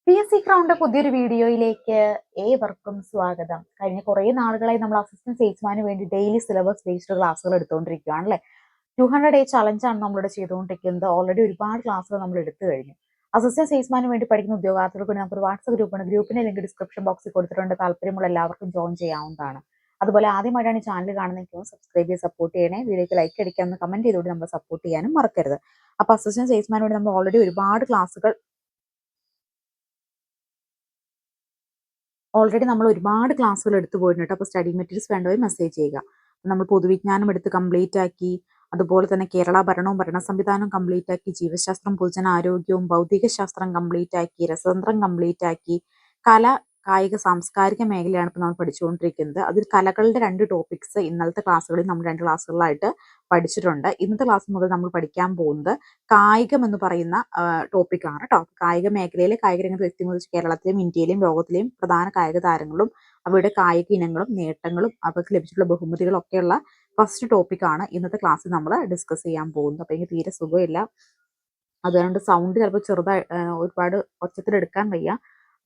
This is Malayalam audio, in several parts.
PSC ക്രൗണ്ട് പുതിയൊരു വീഡിയോയിലേക്ക് ഏവർക്കും സ്വാഗതം. കഴിഞ്ഞ കുറേ നാളുകളായി നമ്മൾ അസിസ്റ്റന്റ് സെയിൽസ്മാന് വേണ്ടി ഡെയിലി സിലബസ് ബേസ്ഡ് ക്ലാസ്സുകൾ എടുത്തുകൊണ്ടിരിക്കുകയാണ് അല്ലേ. 200 ഡേ ചലഞ്ചാണ് നമ്മളിവിടെ ചെയ്തുകൊണ്ടിരിക്കുന്നത്. ഓൾറെഡി ഒരുപാട് ക്ലാസ്സുകൾ നമ്മൾ എടുത്തു കഴിഞ്ഞു. അസിസ്റ്റന്റ് സെയിൽസ്മാന് വേണ്ടി പഠിക്കുന്ന ഉദ്യോഗാർത്ഥികൾക്ക് നമുക്കൊരു വാട്സ്ആപ്പ് ഗ്രൂപ്പാണ്. ഗ്രൂപ്പിന്റെ ലിങ്ക് ഡിസ്ക്രിപ്ഷൻ ബോക്സിൽ കൊടുത്തിട്ടുണ്ട്. താല്പര്യമുള്ള എല്ലാവർക്കും ജോയിൻ ചെയ്യാവുന്നതാണ്. അതുപോലെ ആദ്യമായിട്ടാണ് ഈ ചാനൽ കാണുന്നതെങ്കിൽ സബ്സ്ക്രൈബ് ചെയ്ത് സപ്പോർട്ട് ചെയ്യണേ. വീഡിയോക്ക് ലൈക്ക് അടിക്കാമെന്ന് കമന്റ് ചെയ്തുകൊണ്ട് നമ്മൾ സപ്പോർട്ട് ചെയ്യാനും മറക്കരുത്. അപ്പോൾ അസിസ്റ്റന്റ് സെയിൽസ്മാന് വേണ്ടി നമ്മൾ ഓൾറെഡി ഒരുപാട് ക്ലാസ്സുകൾ എടുത്തു പോയിട്ടുണ്ട്. അപ്പോൾ സ്റ്റഡി മെറ്റീരിയൽസ് വേണ്ടവർ മെസ്സേജ് ചെയ്യുക. നമ്മൾ പൊതുവിജ്ഞാനം എടുത്ത് കംപ്ലീറ്റ് ആക്കി. അതുപോലെ തന്നെ കേരള ഭരണവും ഭരണ സംവിധാനവും കംപ്ലീറ്റ് ആക്കി. ജീവശാസ്ത്രം പൊതുജനാരോഗ്യവും ഭൗതിക ശാസ്ത്രം കംപ്ലീറ്റ് ആക്കി. രസതന്ത്രം കംപ്ലീറ്റ് ആക്കി. കല കായിക സാംസ്കാരിക മേഖലയാണ് ഇപ്പോൾ നമ്മൾ പഠിച്ചുകൊണ്ടിരിക്കുന്നത്. അതിൽ കലകളുടെ 2 ടോപ്പിക്സ് ഇന്നലത്തെ ക്ലാസ്സുകളിൽ നമ്മൾ 2 ക്ലാസ്സുകളായിട്ട് പഠിച്ചിട്ടുണ്ട്. ഇന്നത്തെ ക്ലാസ് മുതൽ നമ്മൾ പഠിക്കാൻ പോകുന്നത് കായികം എന്ന് പറയുന്ന ടോപ്പിക്കാണ് കേട്ടോ. കായിക മേഖലയിലെ കായിക രംഗത്ത് വ്യക്തിമുറിച്ച് കേരളത്തിലെയും ഇന്ത്യയിലെയും ലോകത്തിലെയും പ്രധാന കായിക താരങ്ങളും അവരുടെ കായിക ഇനങ്ങളും നേട്ടങ്ങളും അവർക്ക് ലഭിച്ചിട്ടുള്ള ബഹുമതികളും ഒക്കെയുള്ള ഫസ്റ്റ് ടോപ്പിക്കാണ് ഇന്നത്തെ ക്ലാസ്സിൽ നമ്മൾ ഡിസ്കസ് ചെയ്യാൻ പോകുന്നത്. അപ്പോൾ എനിക്ക് തീരെ സുഖമില്ല, അതുകൊണ്ട് സൗണ്ട് ചിലപ്പോൾ ചെറുതായി ഒരുപാട് ഒച്ചത്തിലെടുക്കാൻ വയ്യ.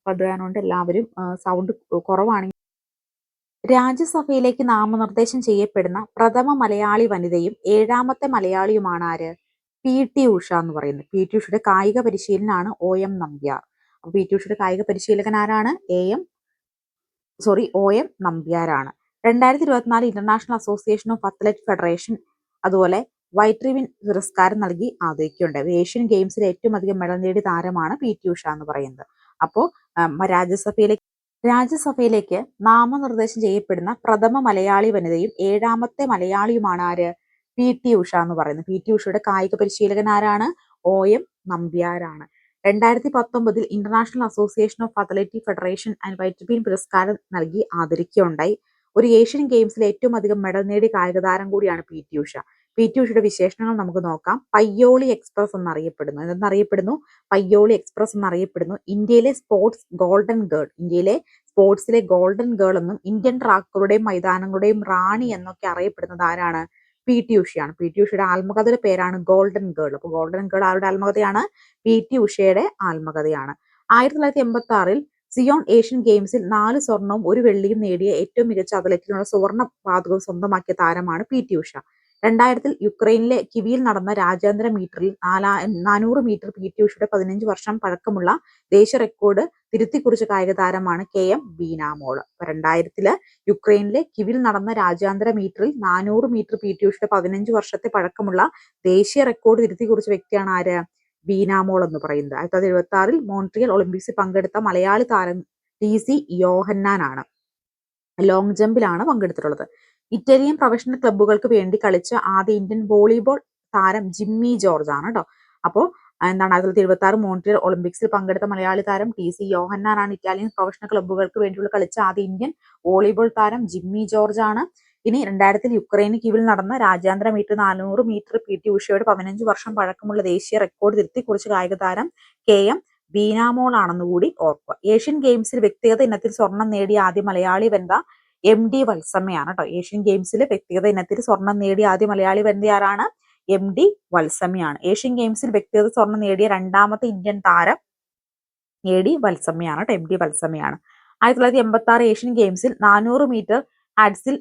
അപ്പോൾ അതുകൊണ്ട് എല്ലാവരും സൗണ്ട് കുറവാണെങ്കിൽ. രാജ്യസഭയിലേക്ക് നാമനിർദ്ദേശം ചെയ്യപ്പെടുന്ന പ്രഥമ മലയാളി വനിതയും 7ാമത്തെ മലയാളിയുമാണ് ആര്? PT ഉഷ എന്ന് പറയുന്നത്. PT ഉഷയുടെ കായിക പരിശീലനാണ് OM നമ്പ്യാർ. അപ്പോൾ PT ഉഷയുടെ കായിക പരിശീലകൻ ആരാണ്? OM നമ്പ്യാരാണ്. 2024 international association of athlete federation അതുപോലെ വൈറ്റ് റിബൺ പുരസ്കാരം നൽകി ആദരിക്കുകയുണ്ടായി. ഏഷ്യൻ ഗെയിംസിൽ ഏറ്റവും അധികം മെഡൽ നേടിയ താരമാണ് PT ഉഷ എന്ന് പറയുന്നത്. അപ്പോൾ രാജ്യസഭയിലേക്ക് നാമനിർദ്ദേശം ചെയ്യപ്പെടുന്ന പ്രഥമ മലയാളി വനിതയും 7ാമത്തെ മലയാളിയുമാണ് ആര്? PT ഉഷ എന്ന് പറയുന്നത്. PT ഉഷയുടെ കായിക പരിശീലകൻ ആരാണ്? OM നമ്പ്യാരാണ്. 2019 international association of athletic federation and white ribbon പുരസ്കാരം നൽകി ആദരിക്കുകയുണ്ടായി. ഒരു ഏഷ്യൻ ഗെയിംസിൽ ഏറ്റവും അധികം മെഡൽ നേടിയ കായിക താരം കൂടിയാണ് PT ഉഷ. PT ഉഷയുടെ വിശേഷണങ്ങൾ നമുക്ക് നോക്കാം. പയ്യോളി എക്സ്പ്രസ് എന്നറിയപ്പെടുന്നു. എന്തെന്നറിയപ്പെടുന്നു? പയ്യോളി എക്സ്പ്രസ് എന്നറിയപ്പെടുന്നു. ഇന്ത്യയിലെ സ്പോർട്സ് ഗോൾഡൻ ഗേൾ, ഇന്ത്യയിലെ സ്പോർട്സിലെ ഗോൾഡൻ ഗേൾ എന്നും ഇന്ത്യൻ ട്രാക്കുകളുടെയും മൈതാനങ്ങളുടെയും റാണി എന്നൊക്കെ അറിയപ്പെടുന്നത് ആരാണ്? PT ഉഷയാണ്. PT ഉഷയുടെ ആത്മകഥയുടെ പേരാണ് ഗോൾഡൻ ഗേൾ. അപ്പോൾ ഗോൾഡൻ ഗേൾ ആരുടെ ആത്മകഥയാണ്? PT ഉഷയുടെ ആത്മകഥയാണ്. 1986 സിയോൺ ഏഷ്യൻ ഗെയിംസിൽ 4 സ്വർണവും 1 വെള്ളിയും നേടിയ ഏറ്റവും മികച്ച അത്ലറ്റിനുള്ള സുവർണ്ണ പതകം സ്വന്തമാക്കിയ താരമാണ് PT ഉഷ. 2000 യുക്രൈനിലെ കിവിയിൽ നടന്ന രാജ്യാന്തര മീറ്ററിൽ 400 മീറ്റർ PT ഉഷയുടെ 15 വർഷം പഴക്കമുള്ള ദേശീയ റെക്കോർഡ് തിരുത്തിക്കുറിച്ച കായിക താരമാണ് KM ബീനാമോൾ. 2000 യുക്രൈനിലെ കിവിയിൽ നടന്ന രാജ്യാന്തര മീറ്ററിൽ 400 മീറ്റർ PT ഉഷയുടെ 15 വർഷത്തെ പഴക്കമുള്ള ദേശീയ റെക്കോർഡ് തിരുത്തിക്കുറിച്ച വ്യക്തിയാണ് ആര്? ബീനാമോൾ എന്ന് പറയുന്നത്. 1976 മോൺട്രിയൽ ഒളിമ്പിക്സിൽ പങ്കെടുത്ത മലയാളി താരം TC യോഹന്നാനാണ്. ലോങ് ജമ്പിലാണ് പങ്കെടുത്തിട്ടുള്ളത്. ഇറ്റാലിയൻ പ്രൊഫഷണൽ ക്ലബ്ബുകൾക്ക് വേണ്ടി കളിച്ച ആദ്യ ഇന്ത്യൻ വോളിബോൾ താരം ജിമ്മി ജോർജ് ആണ് കേട്ടോ. അപ്പോൾ 1976 മോൺട്രിയൽ ഒളിമ്പിക്സിൽ പങ്കെടുത്ത മലയാളി താരം TC യോഹന്നാനാണ്. ഇറ്റാലിയൻ പ്രൊഫഷണൽ ക്ലബ്ബുകൾക്ക് വേണ്ടിയുള്ള കളിച്ച ആദ്യ ഇന്ത്യൻ വോളിബോൾ താരം ജിമ്മി ജോർജ് ആണ്. ഇനി 2000 യുക്രൈന് കീഴിൽ നടന്ന രാജ്യാന്തര മീറ്റർ 400 മീറ്റർ PT ഉഷയുടെ 15 വർഷം പഴക്കമുള്ള ദേശീയ റെക്കോർഡ് തിരുത്തിക്കുറിച്ച കായിക താരം KM ബീനാമോൾ ആണെന്ന് കൂടി ഓർക്കുക. ഏഷ്യൻ ഗെയിംസിൽ വ്യക്തിഗത ഇനത്തിൽ സ്വർണം നേടിയ ആദ്യ മലയാളി വനിത MD വത്സമ്മയാണ് കേട്ടോ. ഏഷ്യൻ ഗെയിംസിൽ വ്യക്തിഗത ഇനത്തിൽ സ്വർണം നേടിയ ആദ്യ മലയാളി വനിത ആരാണ്? MD വത്സമ്മയാണ്. ഏഷ്യൻ ഗെയിംസിൽ വ്യക്തിഗത സ്വർണം നേടിയ 2ാമത്തെ ഇന്ത്യൻ താരം AD വത്സമ്മയാണ് കേട്ടോ. MD വത്സമ്മയാണ്. 1986 ഏഷ്യൻ ഗെയിംസിൽ 400 മീറ്റർ ഹാഡ്സിൽ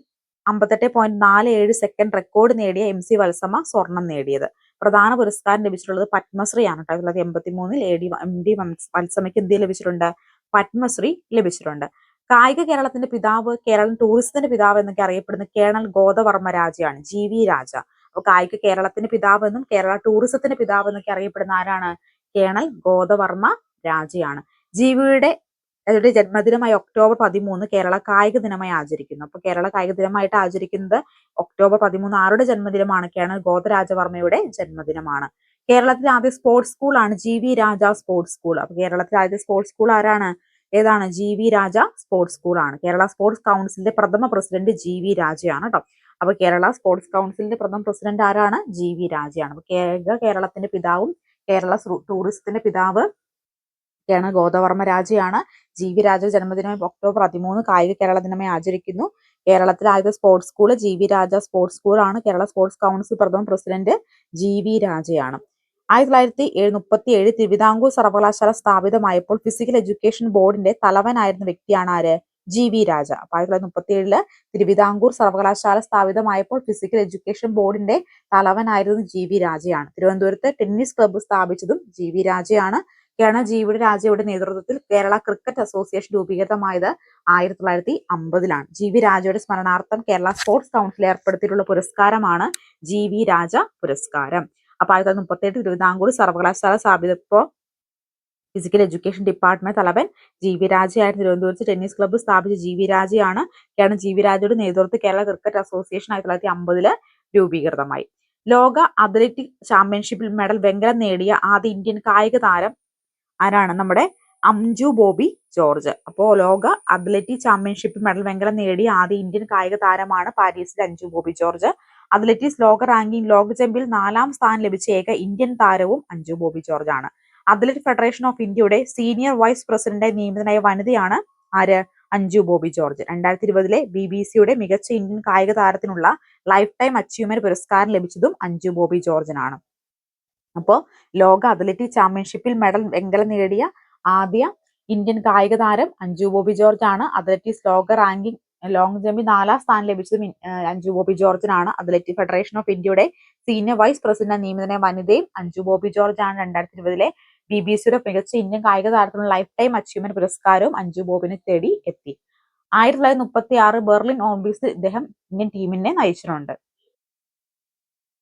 58.47 സെക്കൻഡ് റെക്കോർഡ് നേടിയ MC വത്സമ്മ സ്വർണം നേടിയത്. പ്രധാന പുരസ്കാരം ലഭിച്ചിട്ടുള്ളത് പത്മശ്രീ ആണ് കേട്ടോ. 1983 MD വത്സമ്മയ്ക്ക് എന്ത് ലഭിച്ചിട്ടുണ്ട്? പത്മശ്രീ ലഭിച്ചിട്ടുണ്ട്. കായിക കേരളത്തിന്റെ പിതാവ്, കേരളം ടൂറിസത്തിന്റെ പിതാവ് എന്നൊക്കെ അറിയപ്പെടുന്ന കേണൽ ഗോദവർമ്മ രാജയാണ്. GV രാജ. അപ്പോൾ കായിക കേരളത്തിന്റെ പിതാവ് എന്നും കേരള ടൂറിസത്തിന്റെ പിതാവ് എന്നൊക്കെ അറിയപ്പെടുന്ന ആരാണ്? കേണൽ ഗോദവർമ്മ രാജയാണ്. GVയുടെ ജന്മദിനമായ ഒക്ടോബർ 13 കേരള കായിക ദിനമായി ആചരിക്കുന്നു. അപ്പോൾ കേരള കായിക ദിനമായിട്ട് ആചരിക്കുന്നത് ഒക്ടോബർ 13 ആരുടെ ജന്മദിനമാണ്? കേണൽ ഗോദരാജവർമ്മയുടെ ജന്മദിനമാണ്. കേരളത്തിലെ ആദ്യ സ്പോർട്സ് സ്കൂളാണ് GV രാജ സ്പോർട്സ് സ്കൂൾ. അപ്പോൾ കേരളത്തിലെ ആദ്യ സ്പോർട്സ് സ്കൂൾ ആരാണ്? ഏതാണ്? GV രാജ സ്പോർട്സ് സ്കൂളാണ്. കേരള സ്പോർട്സ് കൗൺസിലിന്റെ പ്രഥമ പ്രസിഡന്റ് GV രാജയാണ് കേട്ടോ. അപ്പോൾ കേരള സ്പോർട്സ് കൗൺസിലിന്റെ പ്രഥമ പ്രസിഡന്റ് ആരാണ്? GV രാജയാണ്. അപ്പോൾ കേരളത്തിന്റെ പിതാവും കേരള ടൂറിസത്തിന്റെ പിതാവ് കേണൽ ഗോദവർമ്മ രാജയാണ്. GV രാജ ജന്മദിനം ഒക്ടോബർ 13 കായിക കേരള ദിനമായി ആചരിക്കുന്നു. കേരളത്തിലെ ആദ്യത്തെ സ്പോർട്സ് സ്കൂൾ GV രാജ സ്പോർട്സ് സ്കൂളാണ്. കേരള സ്പോർട്സ് കൗൺസിൽ പ്രഥമ പ്രസിഡന്റ് GV രാജയാണ്. 1937 തിരുവിതാംകൂർ സർവകലാശാല സ്ഥാപിതമായപ്പോൾ ഫിസിക്കൽ എഡ്യൂക്കേഷൻ ബോർഡിന്റെ തലവനായിരുന്ന വ്യക്തിയാണ് ആര്? GV രാജ. അപ്പൊ 1937 തിരുവിതാംകൂർ സർവകലാശാല സ്ഥാപിതമായപ്പോൾ ഫിസിക്കൽ എഡ്യൂക്കേഷൻ ബോർഡിന്റെ തലവനായിരുന്നത് GV രാജയാണ്. തിരുവനന്തപുരത്ത് ടെന്നീസ് ക്ലബ്ബ് സ്ഥാപിച്ചതും GV രാജയാണ്. കേണൽ GV രാജയുടെ നേതൃത്വത്തിൽ കേരള ക്രിക്കറ്റ് അസോസിയേഷൻ രൂപീകൃതമായത് 1950 GV രാജയുടെ സ്മരണാർത്ഥം കേരള സ്പോർട്സ് കൗൺസിൽ ഏർപ്പെടുത്തിയിട്ടുള്ള പുരസ്കാരമാണ് GV രാജ പുരസ്കാരം. അപ്പൊ 1938 തിരുവിതാംകൂർ സർവകലാശാല സ്ഥാപിതപ്പോ ഫിസിക്കൽ എഡ്യൂക്കേഷൻ ഡിപ്പാർട്ട്മെന്റ് തലവൻ GV രാജയായിരുന്നു. തിരുവനന്തപുരത്ത് ടെന്നീസ് ക്ലബ്ബ് സ്ഥാപിച്ച GV രാജയാണ്. കേരളം GV രാജയുടെ നേതൃത്വത്തിൽ കേരള ക്രിക്കറ്റ് അസോസിയേഷൻ 1950 രൂപീകൃതമായി. ലോക അത്ലറ്റിക് ചാമ്പ്യൻഷിപ്പിൽ മെഡൽ വെങ്കലം നേടിയ ആദ്യ ഇന്ത്യൻ കായിക താരം ആരാണ്? നമ്മുടെ അഞ്ജു ബോബി ജോർജ്. അപ്പോ ലോക അത്ലറ്റിക് ചാമ്പ്യൻഷിപ്പിൽ മെഡൽ വെങ്കലം നേടിയ ആദ്യ ഇന്ത്യൻ കായിക താരമാണ് പാരീസിലെ അഞ്ജു ബോബി ജോർജ്. അത്ലറ്റിക്സ് ലോക റാങ്കിംഗ് ലോക ചാമ്പ്യൻ 4ാം സ്ഥാനം ലഭിച്ച ഏക ഇന്ത്യൻ താരവും അഞ്ജു ബോബി ജോർജ് ആണ്. അത്ലറ്റിക് ഫെഡറേഷൻ ഓഫ് ഇന്ത്യയുടെ സീനിയർ വൈസ് പ്രസിഡന്റായി നിയമിതനായ വനിതയാണ് ആര്? അഞ്ജു ബോബി ജോർജ്. 2020 BBC മികച്ച ഇന്ത്യൻ കായിക താരത്തിനുള്ള ലൈഫ് ടൈം അച്ചീവ്മെന്റ് പുരസ്കാരം ലഭിച്ചതും അഞ്ജു ബോബി ജോർജിനാണ്. അപ്പോൾ ലോക അത്ലറ്റിക് ചാമ്പ്യൻഷിപ്പിൽ മെഡൽ വെങ്കലം നേടിയ ആദ്യ ഇന്ത്യൻ കായിക താരം അഞ്ജു ബോബി ജോർജ് ആണ്. അത്ലറ്റിക്സ് ലോക റാങ്കിംഗ് ലോങ് ജമ്പിൽ 4ാം സ്ഥാനം ലഭിച്ചതും അഞ്ജു ബോബി ജോർജിനാണ്. അത്ലറ്റിക് ഫെഡറേഷൻ ഓഫ് ഇന്ത്യയുടെ സീനിയർ വൈസ് പ്രസിഡന്റ് നിയമിതനായ വനിതയും അഞ്ജു ബോബി ജോർജ് ആണ്. 2020 BBC മികച്ച ഇന്ത്യൻ കായിക താരത്തിനുള്ള ലൈഫ് ടൈം അച്ചീവ്മെന്റ് പുരസ്കാരവും അഞ്ജു ബോബിനെ തേടി എത്തി. 1936 ബെർലിൻ ഒളിമ്പിക്സിൽ ഇദ്ദേഹം ഇന്ത്യൻ ടീമിനെ നയിച്ചിട്ടുണ്ട്.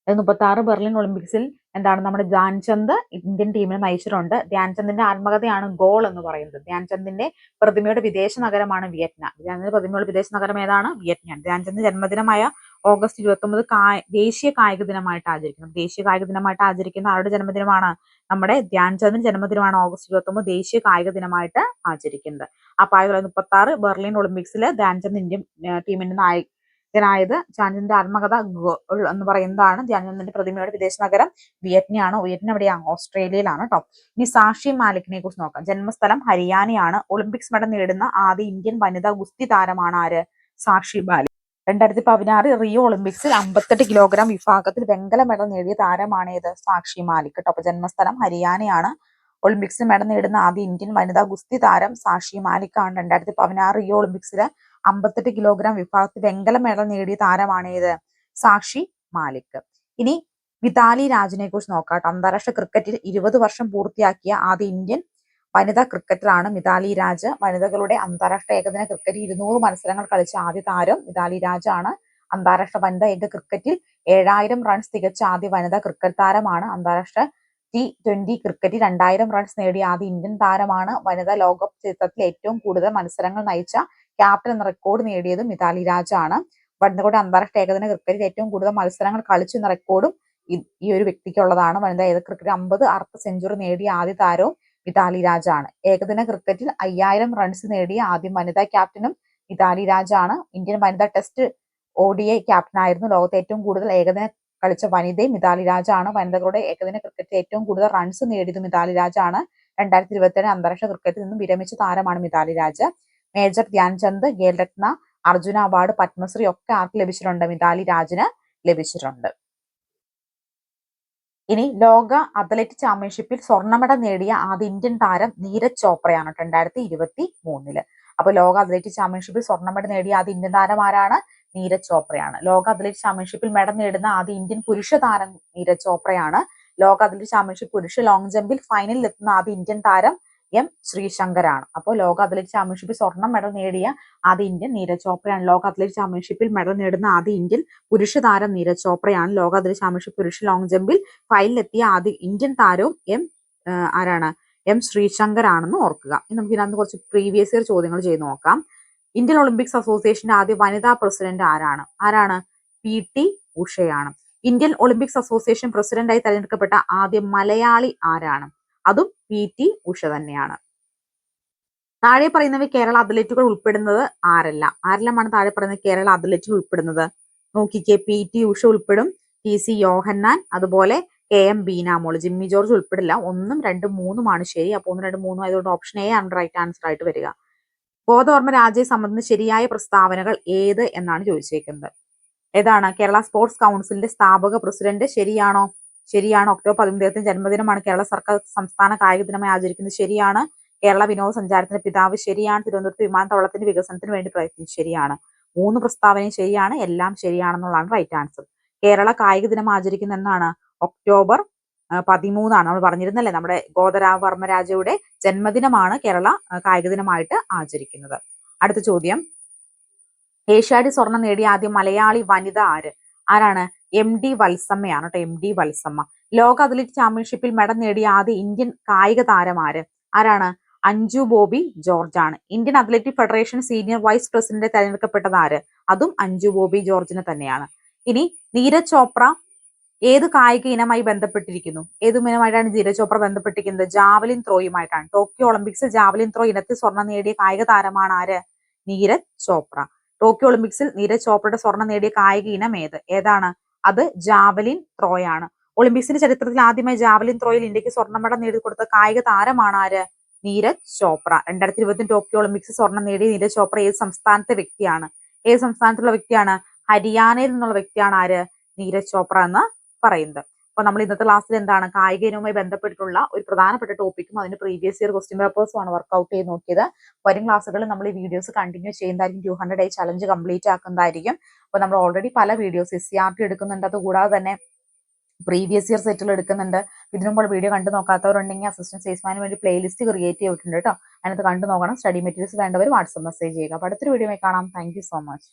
1936 ബെർലിൻ ഒളിമ്പിക്സിൽ എന്താണ് നമ്മുടെ ധ്യാൻചന്ദ് ഇന്ത്യൻ ടീമിനെ നയിച്ചിട്ടുണ്ട്. ധ്യാൻചന്ദിന്റെ ആത്മകഥയാണ് ഗോൾ എന്ന് പറയുന്നത്. ധ്യാൻചന്ദിന്റെ പ്രതിമയുടെ വിദേശ നഗരമാണ് വിയറ്റ്നാം. ധ്യാൻചന്ദിന്റെ പ്രതിമയുടെ വിദേശ നഗരം ഏതാണ്? വിയറ്റ്നാം. ധ്യാൻചന്ദിന്റെ ജന്മദിനമായ ഓഗസ്റ്റ് 29 ദേശീയ കായിക ദിനമായിട്ട് ആചരിക്കുന്നത്. ദേശീയ കായിക ദിനമായിട്ട് ആചരിക്കുന്ന ആരുടെ ജന്മദിനമാണ്? നമ്മുടെ ധ്യാൻചന്ദിന്റെ ജന്മദിനമാണ് ഓഗസ്റ്റ് 29 ദേശീയ കായിക ദിനമായിട്ട് ആചരിക്കുന്നത്. അപ്പൊ 1936 ബെർലിൻ ഒളിമ്പിക്സിൽ ധ്യാൻചന്ദ് ഇന്ത്യൻ ടീമിന്റെ നായകനായത് ധ്യാൻചന്ദിന്റെ ആത്മകഥ ഗോൾ എന്ന് പറയുന്നതാണ്. ധ്യാൻചന്ദിന്റെ പ്രതിമയുടെ വിദേശ നഗരം വിയറ്റ്നാണ്. വിയറ്റ്നാം എവിടെയാണ്? ഓസ്ട്രേലിയയിലാണ് കേട്ടോ. ഇനി സാക്ഷി മാലിക്കിനെ കുറിച്ച് നോക്കാം. ജന്മസ്ഥലം ഹരിയാനയാണ്. ഒളിമ്പിക്സ് മെഡൽ നേടുന്ന ആദ്യ ഇന്ത്യൻ വനിതാ ഗുസ്തി താരമാണ് ആര്? സാക്ഷി മാലിക്. 2016 റിയോ ഒളിമ്പിക്സിൽ 58 കിലോഗ്രാം വിഭാഗത്തിൽ വെങ്കല മെഡൽ നേടിയ താരമാണ് ഏത്? സാക്ഷി മാലിക് കേട്ടോ. അപ്പൊ ജന്മസ്ഥലം ഹരിയാനയാണ്. ഒളിമ്പിക്സിൽ മെഡൽ നേടുന്ന ആദ്യ ഇന്ത്യൻ വനിതാ ഗുസ്തി താരം സാക്ഷി മാലിക് ആണ്. 2016 റിയോ ഒളിമ്പിക്സിലെ 58 കിലോഗ്രാം വിഭാഗത്തിൽ വെങ്കല മെഡൽ നേടിയ താരമാണ് ഏത്? സാക്ഷി മാലിക്. ഇനി മിതാലി രാജിനെ കുറിച്ച് നോക്കാം. അന്താരാഷ്ട്ര ക്രിക്കറ്റിൽ 20 വർഷം പൂർത്തിയാക്കിയ ആദ്യ ഇന്ത്യൻ വനിതാ ക്രിക്കറ്ററാണ് മിതാലി രാജ്. വനിതകളുടെ അന്താരാഷ്ട്ര ഏകദിന ക്രിക്കറ്റിൽ 200 മത്സരങ്ങൾ കളിച്ച ആദ്യ താരം മിതാലി രാജ് ആണ്. അന്താരാഷ്ട്ര വനിതാ ഏക ക്രിക്കറ്റിൽ 7000 റൺസ് തികച്ച ആദ്യ വനിതാ ക്രിക്കറ്റ് താരമാണ്. അന്താരാഷ്ട്ര T20 ക്രിക്കറ്റിൽ 2000 റൺസ് നേടിയ ആദ്യ ഇന്ത്യൻ താരമാണ്. വനിതാ ലോകകപ്പ് ചരിത്രത്തിൽ ഏറ്റവും കൂടുതൽ മത്സരങ്ങൾ നയിച്ച ക്യാപ്റ്റൻ എന്ന റെക്കോർഡ് നേടിയതും മിതാലി രാജ് ആണ്. വനിതകളുടെ അന്താരാഷ്ട്ര ഏകദിന ക്രിക്കറ്റിൽ ഏറ്റവും കൂടുതൽ മത്സരങ്ങൾ കളിച്ചു എന്ന റെക്കോർഡും ഈ ഒരു വ്യക്തിക്കുള്ളതാണ്. വനിതാ ഏക ക്രിക്കറ്റിൽ 50 അർദ്ധ സെഞ്ചുറി നേടിയ ആദ്യ താരവും മിതാലി രാജ് ആണ്. ഏകദിന ക്രിക്കറ്റിൽ 5000 റൺസ് നേടിയ ആദ്യ വനിതാ ക്യാപ്റ്റനും മിതാലി രാജ് ആണ്. ഇന്ത്യൻ വനിതാ ടെസ്റ്റ് ODI ക്യാപ്റ്റനായിരുന്നു. ലോകത്തെ ഏറ്റവും കൂടുതൽ ഏകദിന കളിച്ച വനിതയും മിതാലി രാജ് ആണ്. വനിതകളുടെ ഏകദിന ക്രിക്കറ്റിൽ ഏറ്റവും കൂടുതൽ റൺസ് നേടിയത് മിതാലി രാജ് ആണ്. 2027 അന്താരാഷ്ട്ര ക്രിക്കറ്റിൽ നിന്നും വിരമിച്ച താരമാണ് മിതാലി രാജ്. മേജർ ധ്യാൻചന്ദ്, ഖേൽരത്ന, അർജുന അവാർഡ്, പത്മശ്രീ ഒക്കെ ആർക്ക് ലഭിച്ചിട്ടുണ്ട്? മിതാലി രാജിന് ലഭിച്ചിട്ടുണ്ട്. ഇനി ലോക അത്ലറ്റിക് ചാമ്പ്യൻഷിപ്പിൽ സ്വർണ്ണ മെഡൽ നേടിയ ആദ്യ ഇന്ത്യൻ താരം നീരജ് ചോപ്രയാണ് 2023. അപ്പൊ ലോക അത്ലറ്റിക് ചാമ്പ്യൻഷിപ്പിൽ സ്വർണ്ണ മെഡൽ നേടിയ ആദ്യ ഇന്ത്യൻ താരം ആരാണ്? നീരജ് ചോപ്രയാണ്. ലോക അത്ലറ്റിക് ചാമ്പ്യൻഷിപ്പിൽ മെഡൽ നേടുന്ന ആദ്യ ഇന്ത്യൻ പുരുഷ താരം നീരജ് ചോപ്രയാണ്. ലോക അത്ലറ്റിക് ചാമ്പ്യൻഷിപ്പ് പുരുഷ ലോങ് ജമ്പിൽ ഫൈനലിൽ എത്തുന്ന ആദ്യ ഇന്ത്യൻ താരം M ശ്രീശങ്കറാണ്. അപ്പോൾ ലോക അത്ലറ്റിക് ചാമ്പ്യൻഷിപ്പിൽ സ്വർണ്ണ മെഡൽ നേടിയ ആദ്യ ഇന്ത്യൻ നീരജ് ചോപ്രയാണ്. ലോക അത്ലറ്റിക് ചാമ്പ്യൻഷിപ്പിൽ മെഡൽ നേടുന്ന ആദ്യ ഇന്ത്യൻ പുരുഷ താരം നീരജ് ചോപ്രയാണ്. ലോക അത്ലറ്റിക് ചാമ്പ്യൻഷിപ്പ് പുരുഷ ലോങ് ജമ്പിൽ ഫൈനലിലെത്തിയ ആദ്യ ഇന്ത്യൻ താരവും ആരാണ്? M ശ്രീശങ്കർ ആണെന്ന് ഓർക്കുക. ഇനി നമുക്ക് ഇതിനകത്ത് കുറച്ച് പ്രീവിയസ് ഇയർ ചോദ്യങ്ങൾ ചെയ്ത് നോക്കാം. ഇന്ത്യൻ ഒളിമ്പിക്സ് അസോസിയേഷന്റെ ആദ്യ വനിതാ പ്രസിഡന്റ് ആരാണ്? PT ഉഷയാണ്. ഇന്ത്യൻ ഒളിമ്പിക്സ് അസോസിയേഷൻ പ്രസിഡന്റായി തെരഞ്ഞെടുക്കപ്പെട്ട ആദ്യ മലയാളി ആരാണ്? അതും PT ഉഷ തന്നെയാണ്. താഴെ പറയുന്നവ കേരള അത്ലറ്റുകൾ ഉൾപ്പെടുന്നത് ആരെല്ലാമാണ് താഴെ പറയുന്നത് കേരള അത്ലറ്റുകൾ ഉൾപ്പെടുന്നത്? നോക്കിക്കേ, PT ഉഷ ഉൾപ്പെടും, TC യോഹന്നാൻ, അതുപോലെ KM ബീനാമോൾ. ജിമ്മി ജോർജ് ഉൾപ്പെടില്ല. 1, 2, 3 ശരി. അപ്പോൾ 1, 2, 3 ആയതുകൊണ്ട് ഓപ്ഷൻ A ആണ് റൈറ്റ് ആൻസർ ആയിട്ട് വരിക. ബോധവർമ്മ രാജയെ സംബന്ധിച്ച് ശരിയായ പ്രസ്താവനകൾ ഏത് എന്നാണ് ചോദിച്ചേക്കുന്നത്. ഏതാണ്? കേരള സ്പോർട്സ് കൗൺസിലിന്റെ സ്ഥാപക പ്രസിഡന്റ് ശരിയാണോ? ശരിയാണ്. ഒക്ടോബർ 15 ജന്മദിനമാണ് കേരള സർക്കാർ സംസ്ഥാന കായിക ദിനമായി ആചരിക്കുന്നത്. ശരിയാണ്. കേരള വിനോദസഞ്ചാരത്തിന്റെ പിതാവ്. ശരിയാണ്. തിരുവനന്തപുരത്ത് വിമാനത്താവളത്തിന്റെ വികസനത്തിന് വേണ്ടി പ്രയത്നിച്ചു. ശരിയാണ്. 3 പ്രസ്താവനയും ശരിയാണ്. എല്ലാം ശരിയാണെന്നുള്ളതാണ് റൈറ്റ് ആൻസർ. കേരള കായിക ദിനം ആചരിക്കുന്ന എന്നാണ്? ഒക്ടോബർ 13 നമ്മൾ പറഞ്ഞിരുന്നല്ലേ, നമ്മുടെ ഗോദരാവർമ്മരാജയുടെ ജന്മദിനമാണ് കേരള കായിക ദിനമായിട്ട് ആചരിക്കുന്നത്. അടുത്ത ചോദ്യം, ഏഷ്യാഡ് സ്വർണം നേടിയ ആദ്യ മലയാളി വനിത ആരാണ്? MD വത്സമ്മയാണ് കേട്ടോ. MD വത്സമ്മ. ലോക അത്ലറ്റിക് ചാമ്പ്യൻഷിപ്പിൽ മെഡൽ നേടിയ ആദ്യ ഇന്ത്യൻ കായിക താരം ആരാണ്? അഞ്ജു ബോബി ജോർജ് ആണ്. Indian athletic federation senior vice president തെരഞ്ഞെടുക്കപ്പെട്ടത് അതും അഞ്ജു ബോബി ജോർജിന് തന്നെയാണ്. ഇനി നീരജ് ചോപ്ര ഏത് കായിക ഇനമായി ബന്ധപ്പെട്ടിരിക്കുന്നു? ഏത് ഇനമായിട്ടാണ് നീരജ് ചോപ്ര ബന്ധപ്പെട്ടിരിക്കുന്നത്? ജാവലിൻ ത്രോയുമായിട്ടാണ്. ടോക്കിയോ ഒളിമ്പിക്സിൽ ജാവലിൻ ത്രോ ഇനത്തിൽ സ്വർണം നേടിയ കായിക താരമാണ് നീരജ് ചോപ്ര. ടോക്കിയോ ഒളിമ്പിക്സിൽ നീരജ് ചോപ്രയുടെ സ്വർണം നേടിയ കായിക ഇനം ഏതാണ്? അത് ജാവലിൻ ത്രോയാണ്. ഒളിമ്പിക്സിന്റെ ചരിത്രത്തിൽ ആദ്യമായി ജാവലിൻ ത്രോയിൽ ഇന്ത്യക്ക് സ്വർണ്ണ മെഡൽ നേടിക്കൊടുത്ത കായിക താരമാണ് നീരജ് ചോപ്ര. 2020 ടോക്കിയോ ഒളിമ്പിക്സ് സ്വർണം നേടിയ നീരജ് ചോപ്ര ഏത് സംസ്ഥാനത്തെ വ്യക്തിയാണ്? ഏത് സംസ്ഥാനത്തുള്ള വ്യക്തിയാണ്? ഹരിയാനയിൽ നിന്നുള്ള വ്യക്തിയാണ് നീരജ് ചോപ്ര എന്ന് പറയുന്നത്. അപ്പൊ നമ്മൾ ഇന്നത്തെ ക്ലാസ്സിൽ എന്താണ്, കായിക ഇനവുമായി ബന്ധപ്പെട്ടിട്ടുള്ള ഒരു പ്രധാനപ്പെട്ട ടോപ്പിക്കും അതിന്റെ പ്രീവിയസ് ഇയർ ക്വസ്റ്റ്യൻ പേപ്പേഴ്സും ആണ് വർക്ക്ഔട്ട് ചെയ്ത് നോക്കിയത്. വരും ക്ലാസ്സുകളിൽ നമ്മൾ ഈ വീഡിയോസ് കണ്ടിന്യൂ ചെയ്യുന്നതായിരിക്കും. 200 ഡേ ചലഞ്ച് കംപ്ലീറ്റ് ആക്കുന്നതായിരിക്കും. അപ്പൊ നമ്മൾ ഓൾറെഡി പല വീഡിയോസ് SCRT എടുക്കുന്നുണ്ട്. അതുകൂടാതെ തന്നെ പ്രീവിയസ് ഇയർ സെറ്റിൽ എടുക്കുന്നുണ്ട്. ഇതിനു മുമ്പ് വീഡിയോ കണ്ടു നോക്കാത്തവരുണ്ടെങ്കിൽ അസിസ്റ്റന്റ് സെയിൽസ്മാന് വേണ്ടി പ്ലേലിസ്റ്റ് ക്രിയേറ്റ് ചെയ്തിട്ടുണ്ട് കേട്ടോ. അതിനകത്ത് കണ്ടു നോക്കണം. സ്റ്റഡി മെറ്റീരിയൽസ് വേണ്ടവർ വാട്സ്ആപ്പ് മെസ്സേജ് ചെയ്യുക. അപ്പൊ അടുത്തൊരു വീഡിയോ കാണാം. Thank you so much.